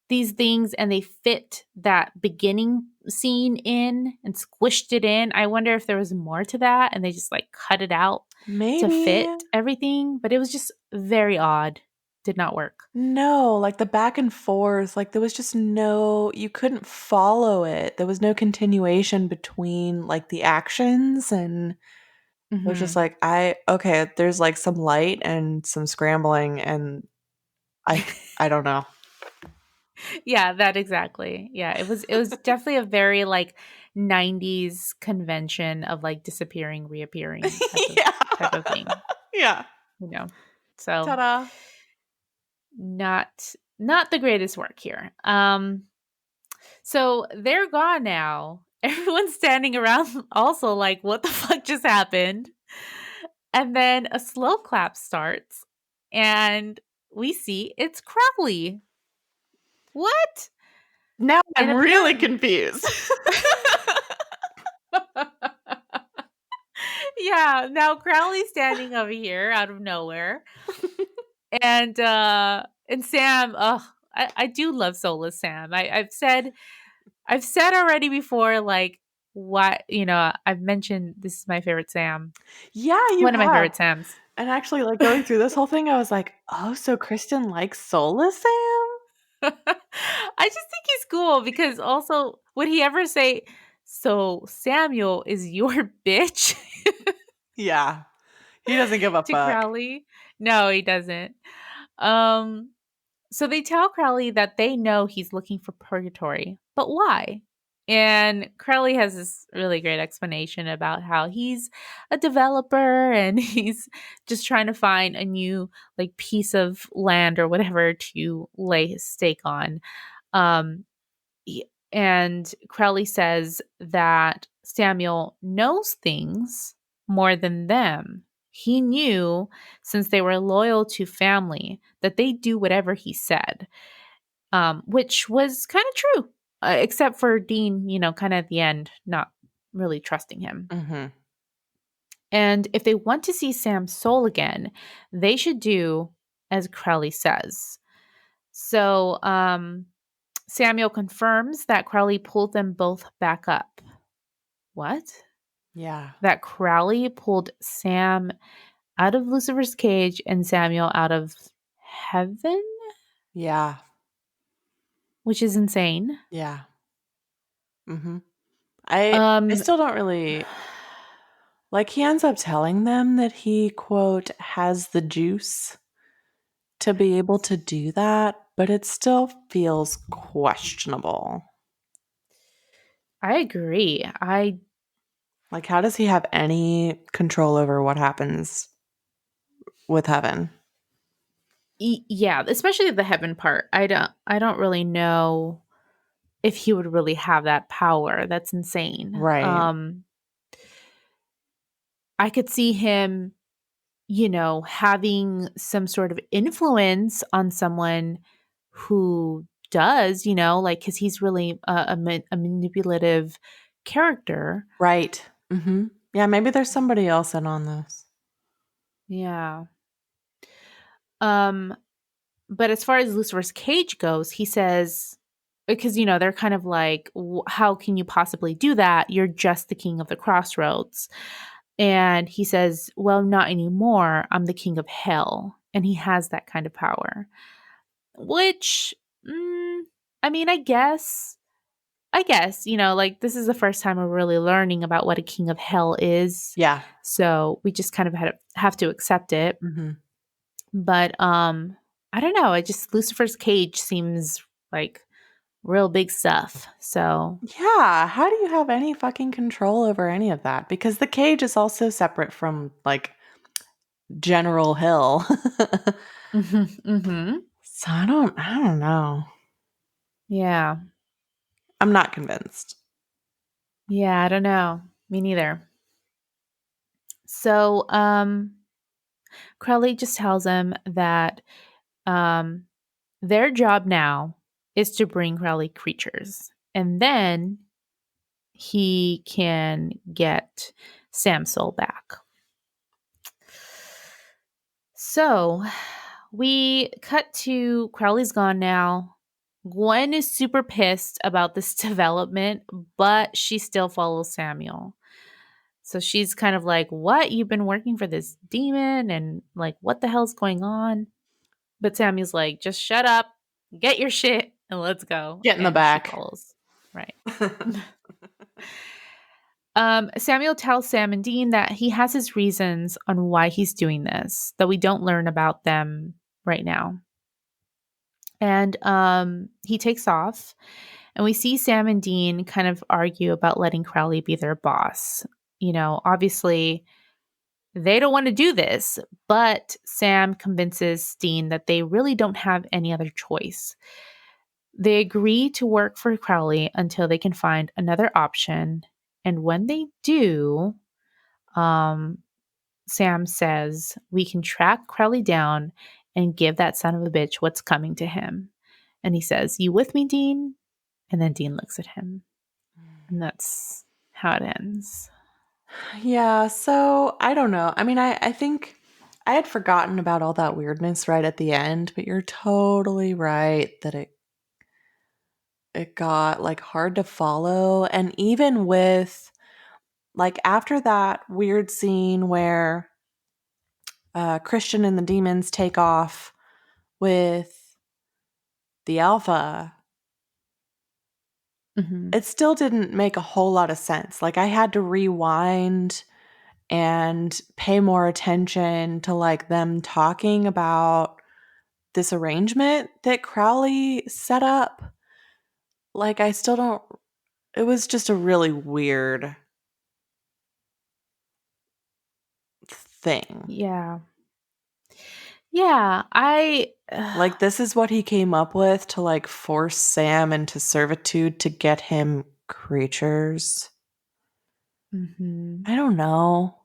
these things and they fit that beginning scene in and squished it in. I wonder if there was more to that and they just like cut it out to Maybe. fit everything, but it was just very odd. Did not work. No, like the back and forth, like there was just no, you couldn't follow it. There was no continuation between like the actions and it was just Hmm. like okay, there's like some light and some scrambling and I don't know. Yeah, that exactly. Yeah, it was definitely a very like 90s convention of like disappearing, reappearing Yeah. type of thing, Yeah. you know. So Ta-da. not the greatest work here. So they're gone now. Everyone's standing around also like, what the fuck just happened? And then a slow clap starts, and we see it's Crowley. What? Now And I'm really apparently, confused. yeah, now Crowley's standing over here out of nowhere. And Sam, oh, I do love Soulless Sam. I've said already before, like, what, I've mentioned this is my favorite Sam. Yeah, you One of my have. favorite Sams. And actually, like going through this whole thing, I was like, oh, so Kristen likes Soulless Sam? I just think he's cool because also would he ever say, "So Samuel is your bitch" Yeah, he doesn't give a to fuck. Crowley? No, he doesn't. Um so they tell Crowley that they know he's looking for purgatory, but why? And Crowley has this really great explanation about how he's a developer and he's just trying to find a new like piece of land or whatever to lay his stake on. Um, and Crowley says that Samuel knows things more than them. He knew, since they were loyal to family, that they do whatever he said, which was kind of true, except for Dean, kind of at the end, not really trusting him. Hmm. And if they want to see Sam's soul again, they should do as Crowley says. So, Samuel confirms that Crowley pulled them both back up. What? Yeah, That Crowley pulled Sam out of Lucifer's cage and Samuel out of heaven? yeah, Which is insane. yeah. Hmm. I Um, still don't really like. He ends up telling them that he quote has the juice to be able to do that, but it still feels questionable. I agree. Like, how does he have any control over what happens with heaven? Yeah, especially the heaven part. I don't really know if he would really have that power. That's insane. Right, I could see him, having some sort of influence on someone who does, like, because he's really a manipulative character. right. Hmm. Yeah, maybe there's somebody else in on this. Yeah. Um, but as far as Lucifer's cage goes, he says, because, they're kind of like, how can you possibly do that? You're just the king of the crossroads. And he says, well, not anymore. I'm the king of hell. And he has that kind of power. Which, I mean, I guess, like this is the first time we're really learning about what a king of hell is. Yeah. So we just kind of have to accept it. Hmm. But I don't know. It just Lucifer's cage seems like real big stuff. So Yeah, how do you have any fucking control over any of that? Because the cage is also separate from like General Hill. mm-hmm. So I don't know. Yeah. I'm not convinced. Yeah, I don't know. Me neither. So Crowley just tells him that um their job now is to bring Crowley creatures. And then he can get Sam's soul back. So we cut to Crowley's gone now. Gwen is super pissed about this development, but she still follows Samuel. So she's kind of like, what? You've been working for this demon? And like, what the hell's going on? But Samuel's like, just shut up, get your shit, and let's go. Get in the And she back. follows. Right. Samuel tells Sam and Dean that he has his reasons on why he's doing this, though we don't learn about them right now. And he takes off, and we see Sam and Dean kind of argue about letting Crowley be their boss. Obviously, they don't want to do this, but Sam convinces Dean that they really don't have any other choice. They agree to work for Crowley until they can find another option. And when they do, um, Sam says, we can track Crowley down and give that son of a bitch what's coming to him. And he says, you with me, Dean? And then Dean looks at him. And that's how it ends. Yeah, so I don't know. I mean, I think I had forgotten about all that weirdness right at the end, but you're totally right that it got like hard to follow. And even with like after that weird scene where Christian and the demons take off with the alpha, Hmm. it still didn't make a whole lot of sense. Like I had to rewind and pay more attention to like them talking about this arrangement that Crowley set up. Like I still don't, it was just a really weird thing. Yeah. Yeah. I. Like this is what he came up with to like force Sam into servitude to get him creatures. Mhm. I don't know.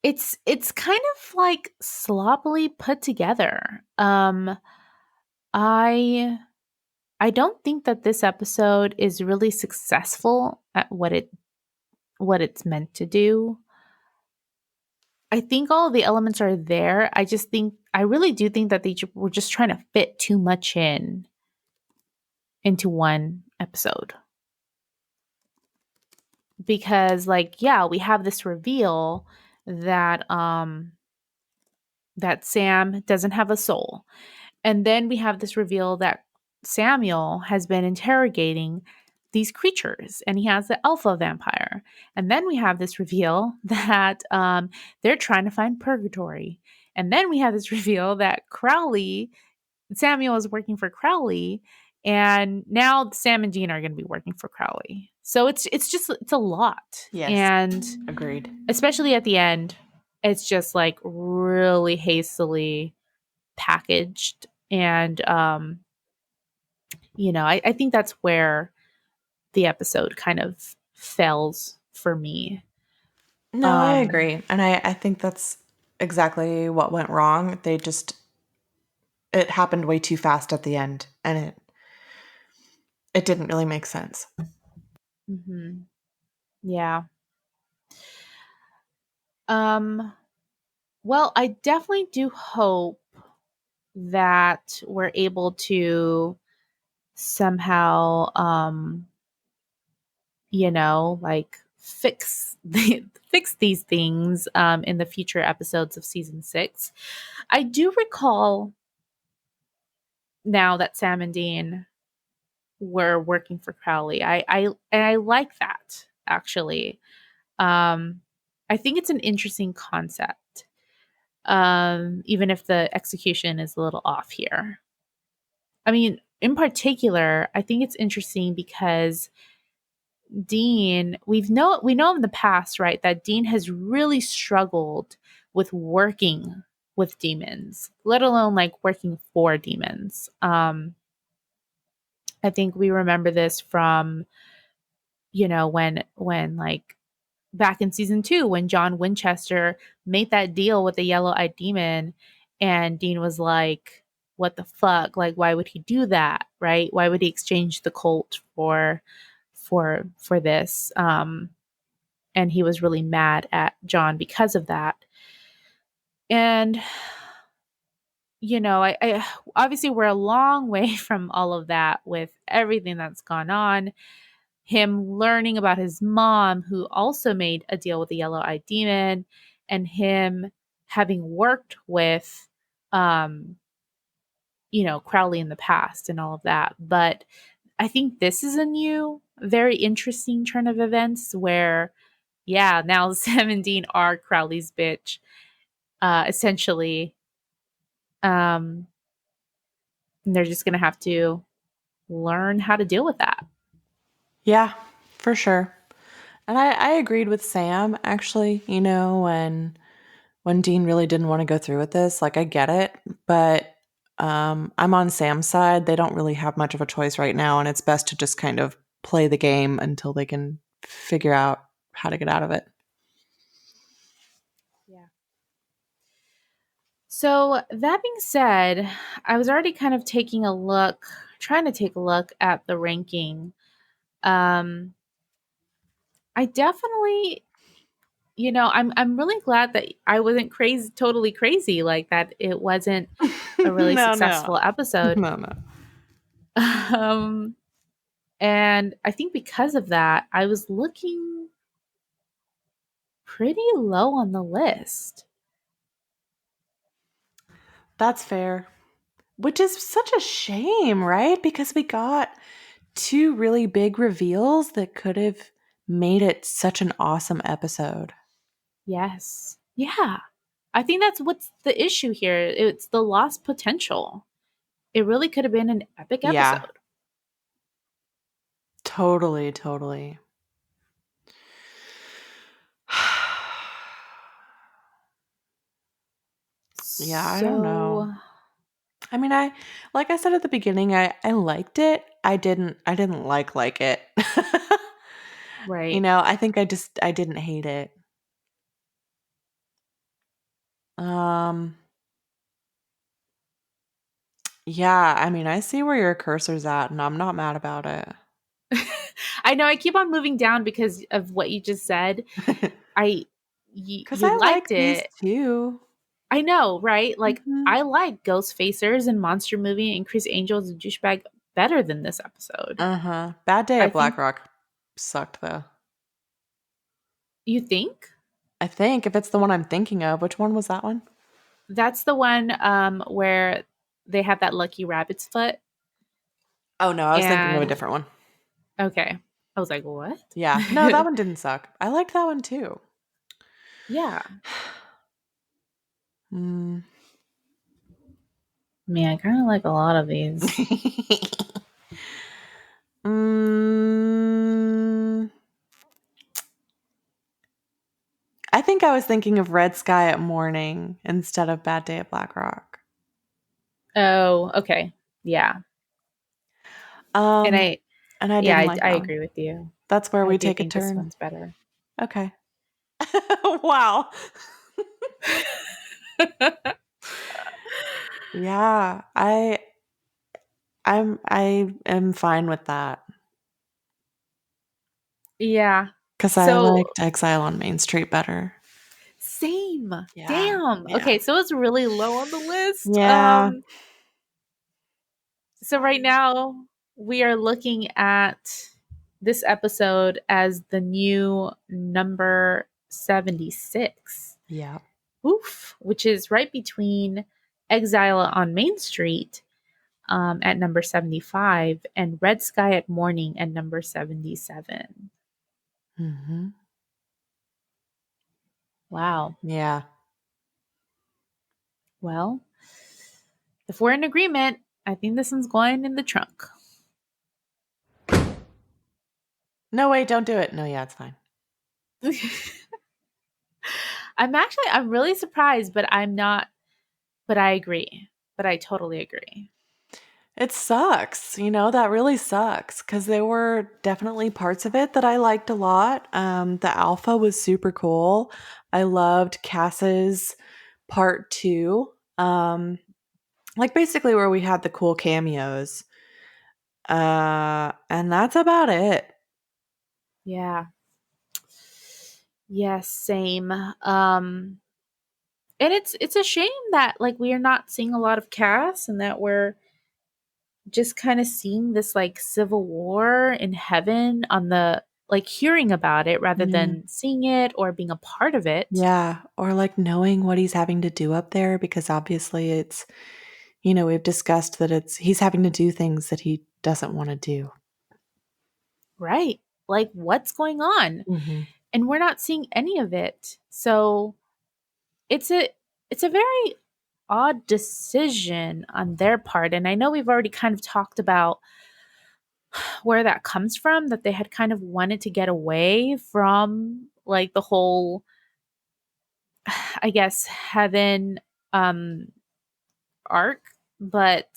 It's kind of like sloppily put together. I I don't think that this episode is really successful at what it's meant to do. I think all of the elements are there. I really do think that were just trying to fit too much into one episode. Because like, yeah, we have this reveal that that Sam doesn't have a soul. And then we have this reveal that Samuel has been interrogating these creatures and he has the alpha vampire. And then we have this reveal that they're trying to find purgatory. And then we have this reveal that Samuel is working for Crowley. And now Sam and Dean are going to be working for Crowley. So it's a lot. Yes, And agreed. especially at the end, it's just like really hastily packaged. And I think that's where the episode kind of fails for me. No, I um agree. And I think that's exactly what went wrong. They just, it happened way too fast at the end and it didn't really make sense. mhm, yeah. um well, I definitely do hope that we're able to somehow like fix these things in the future episodes of season 6. I do recall now that Sam and Dean were working for Crowley. I like that actually. Um, I think it's an interesting concept, even if the execution is a little off here. I mean, in particular, I think it's interesting because Dean, we know in the past, right, that Dean has really struggled with working with demons, let alone like working for demons. I think we remember this from, when like back in season 2 when John Winchester made that deal with the yellow-eyed demon, and Dean was like, what the fuck? Like, why would he do that? Right? Why would he exchange the cult for this? And he was really mad at John because of that. And I obviously we're a long way from all of that with everything that's gone on. Him learning about his mom, who also made a deal with the yellow-eyed demon, and him having worked with, um, Crowley in the past and all of that. But I think this is a new, very interesting turn of events where, yeah, now Sam and Dean are Crowley's bitch, essentially. Um, and they're just going to have to learn how to deal with that. Yeah, for sure. And I agreed with Sam actually, when Dean really didn't want to go through with this. Like I get it, but I'm on Sam's side. They don't really have much of a choice right now, and it's best to just kind of play the game until they can figure out how to get out of it. Yeah. So, that being said, I was already kind of taking a look, trying to take a look at the ranking. Um, I definitely, I'm really glad that I wasn't crazy, totally crazy, like that it wasn't a really No, no, successful episode. no, no. Um, and I think because of that, I was looking pretty low on the list. That's fair. Which is such a shame, right? Because we got two really big reveals that could have made it such an awesome episode. Yes. Yeah. I think that's what's the issue here. It's the lost potential. It really could have been an epic Yeah, episode. totally, totally. Yeah, I don't know. So, I mean, I like I said at the beginning, I liked it. I didn't like it. right. I think I didn't hate it. Um yeah, I mean, I see where your cursor's at and I'm not mad about it. I know I keep on moving down because of what you just said. I Cuz you I liked like these it. too. I know, right? Like Mhm. I like Ghost Facers and Monster Movie and Chris Angel's a douchebag better than this episode. Uh-huh. Bad Day I at think Black Rock sucked though. you think I think if it's the one I'm thinking of, which one was that one? that's the one where they have that lucky rabbit's foot. Oh no, I was thinking of a And different one. okay. I was like, what? Yeah. No, that one didn't suck. I liked that one too. Yeah. Mm. Man, I kind of like a lot of these. mm, I think I was thinking of Red Sky at Morning instead of Bad Day at Black Rock. Oh, okay. Yeah. And Um, and I yeah, didn't like I that one. agree with you. That's where I we do take a think this turn. one's better. Okay. Wow. Yeah, I am fine with that Yeah. because I So liked Exile on Main Street better. same. Yeah, Damn. yeah, Okay, so it's really low on the list. yeah. So right now we are looking at this episode as the new number 76. Yeah. Oof, which is right between Exile on Main Street at number 75 and Red Sky at Morning at number 77. Hmm. Wow. Yeah. Well, if we're in agreement, I think this one's going in the trunk. No, wait, don't do it. No, yeah, it's fine. I'm really surprised, but I'm not, but I agree. But I totally agree. It sucks. That really sucks because there were definitely parts of it that I liked a lot. The alpha was super cool. I loved Cass's part two. Like basically where we had the cool cameos. And that's about it. Yeah. Yes, same. And it's a shame that like we are not seeing a lot of Cass and that we're just kind of seeing this like civil war in heaven on the like hearing about it rather Yeah. than seeing it or being a part of it. Yeah. Or like knowing what he's having to do up there because obviously we've discussed that he's having to do things that he doesn't want to do. Right. Like what's going on? Hmm. And we're not seeing any of it. So it's a it's a very odd decision on their part. And I know we've already kind of talked about where that comes from, that they had kind of wanted to get away from like the whole, I guess, heaven um arc but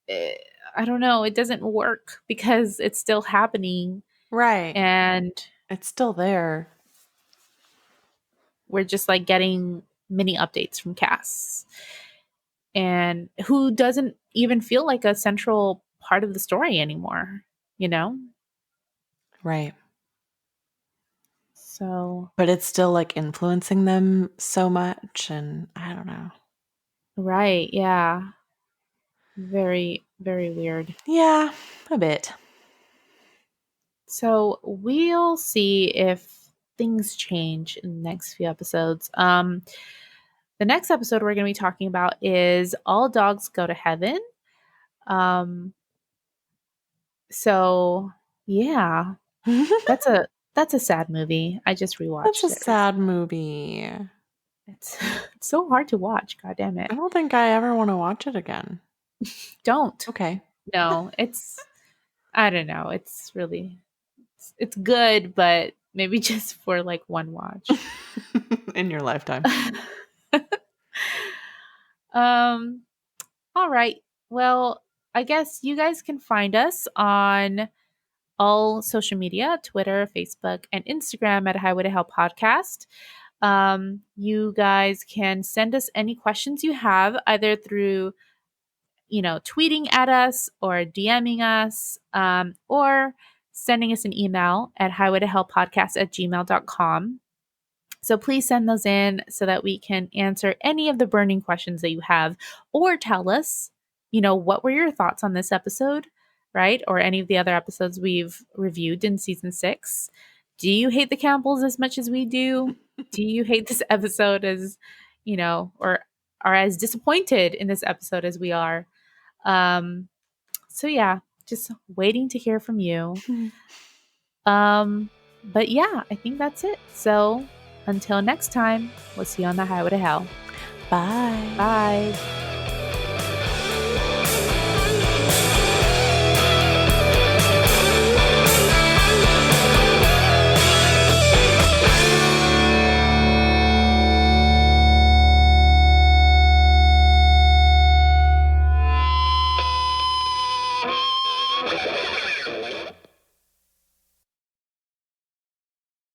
eh, I don't know, it doesn't work because it's still happening Right. and It's still there. we're just like getting mini updates from Cass and who doesn't even feel like a central part of the story anymore, you know? Right. So, But it's still like influencing them so much. And I don't know. right, yeah. Very, very weird. Yeah, a bit. So, we'll see if things change in the next few episodes. The next episode we're going to be talking about is All Dogs Go to Heaven. Um, so yeah, that's a that's a sad movie. I just That's a rewatched it sad recently. movie. It's it's so hard to watch. God damn it! I don't think I ever want to watch it again. Don't. Okay. No, it's I don't know. It's really it's good, but maybe just for like one watch. In your lifetime. um. All right. Well, I guess you guys can find us on all social media, Twitter, Facebook, and Instagram at Highway to Hell Podcast. You guys can send us any questions you have either through, tweeting at us or DMing us, or sending us an email at highwaytohellpodcast@gmail.com. So please send those in so that we can answer any of the burning questions that you have or tell us, what were your thoughts on this episode, right? Or any of the other episodes we've reviewed in season 6. Do you hate the Campbells as much as we do? Do you hate this episode or are as disappointed in this episode as we are? Um, so yeah, just waiting to hear from you. Um, but yeah, I think that's it. So until next time, we'll see you on the highway to hell. Bye. Bye.